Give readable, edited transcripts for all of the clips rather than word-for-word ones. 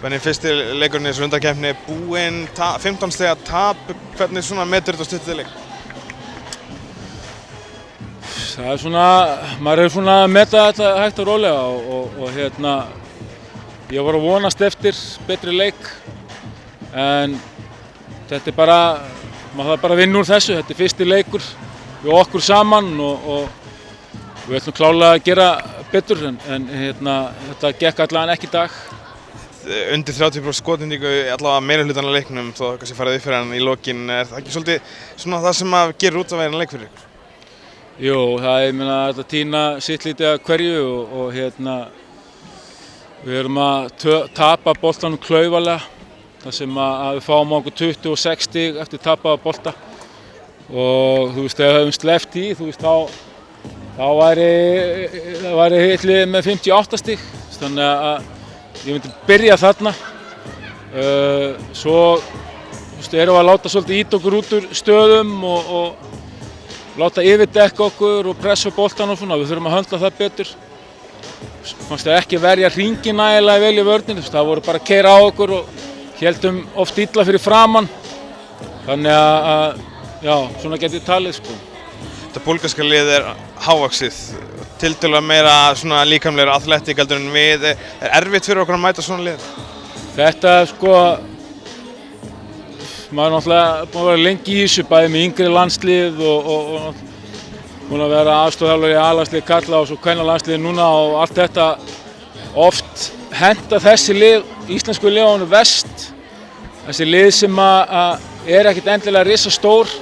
Benni, fyrsti leikurinn í þessu undankeppni búinn, 15 stiga tap, hvernig svona metur þetta stuttið leik? Það svona, maður svona að meta þetta hægt og rólega og ég var að vonast eftir betri leik en þetta bara, maður þarf bara að vinna úr þessu, þetta fyrsti leikur við okkur saman og við ætlum klárlega að gera betur en þetta gekk allavega ekki í dag. Undir 30% skotnýtingu allavega meiri hlutan af leiknum þó það kannski farið upp fyrir hann í lokin, er það ekki svolítið svona það sem að gera út af verðan leik fyrir ykkur? Jú, það er þetta týna sitt lítið að hverju og við erum að tapa boltanum klaufalega þar sem að við fáum okkur 26 stig eftir tapaða bolta og þú veist, ef við höfum sleppt í, þú veist, þá væri hitlið með 58 stig, þannig að ég myndi byrja þarna, svo þú veist, erum við að láta svolítið ýta okkur út úr stöðum og láta yfirdekka okkur og pressa boltan og svona, við þurfum að höndla það betur. Fannst það ekki verja hringinn nægilega vel í vörninni, það voru bara að keyra á okkur og héldum oft illa fyrir framann, þannig að já, svona get ég talið sko. Þetta búlgarska lið er hávaxið, tiltölulega meira svona líkamlegra athletic heldur en við, er erfitt fyrir okkur að mæta svona lið? Þetta sko, maður náttúrulega búinn að vera lengi í þessu, bæði með yngri landslið og búinn að vera aðstoðarþjálfari í A-landslið karla og svo kvennalandslið núna og allt þetta oft henta þessi lið, íslensku liðunum verst, þessi lið sem er ekkert endilega risastór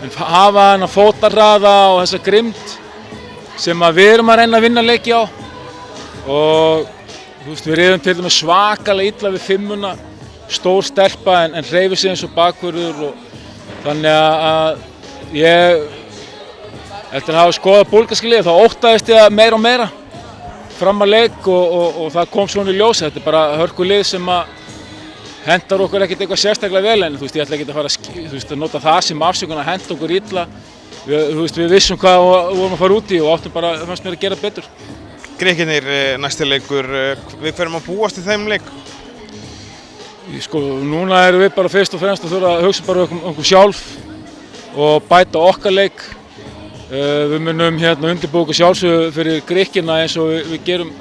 en hafa þennan fótarhraða og þessa grimmd sem við erum að reyna að vinna leiki á og þú veist, við riðum til dæmis svakalega illa við fimmuna, stór stelpa en hreyfir sig eins og bakvörður og þannig að ég eftir að hafa skoðað búlgarska liðið þá óttaðist ég meira og meira fram að leik og það kom svona í ljós. Þetta er bara hörkulið sem hentar okkur ekkert eitthvað sérstaklega vel en þú veist, ég ætla ekki að fara að nota það sem afsökun að henda okkur illa. Við vissum hvað við vorum að fara út í og áttum bara, fannst mér að gera betur. Grikkirnir næsti leikur, við hverjum að búast í þeim leik? Sko, núna erum við bara fyrst og fremst að þurfa að hugsa bara okkur sjálf og bæta okkar leik. Við munum undirbúa okkur sjálfsögðu fyrir Grikkina eins og við gerum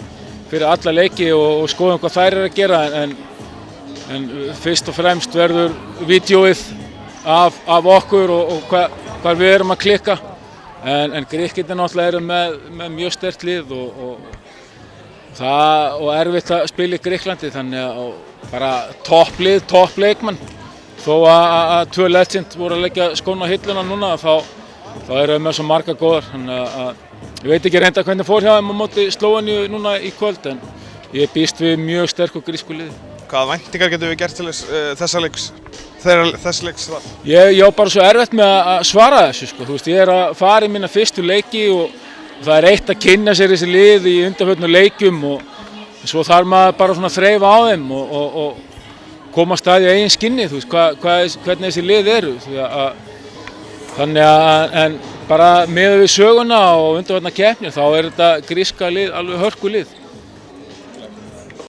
fyrir alla leiki og skoðum hvað þær eru að gera en fyrst og fremst verður vídeóið af okkur og hvar við erum að klikka en Grikkirnir náttúrulega eru með mjög sterkt lið og erfitt að spila í Grikklandi þannig að bara topplið, toppleikmann þó að tvö legend voru að leggja skóna á hilluna núna þá erum við með svo marga góðar þannig að ég veit ekki reynda hvernig fór hjá þeim á móti Slóveníu núna í kvöld en ég býst við mjög sterku grísku liði. Hvaða væntingar getum við gert til þess leiks þar? Ég á bara svo erfitt með að svara þessu sko. Þú veist, ég er að fara í mína fyrstu leiki og það er eitt að kynna sér þessi lið í undanförnum leikjum og svo þarf maður bara svona að þreifa á þeim og koma að staði á eigin skinni, þú veist, hvernig þessi lið eru. Þannig að bara miðað við söguna og undanfarna keppni þá er þetta gríska lið alveg hörkulið.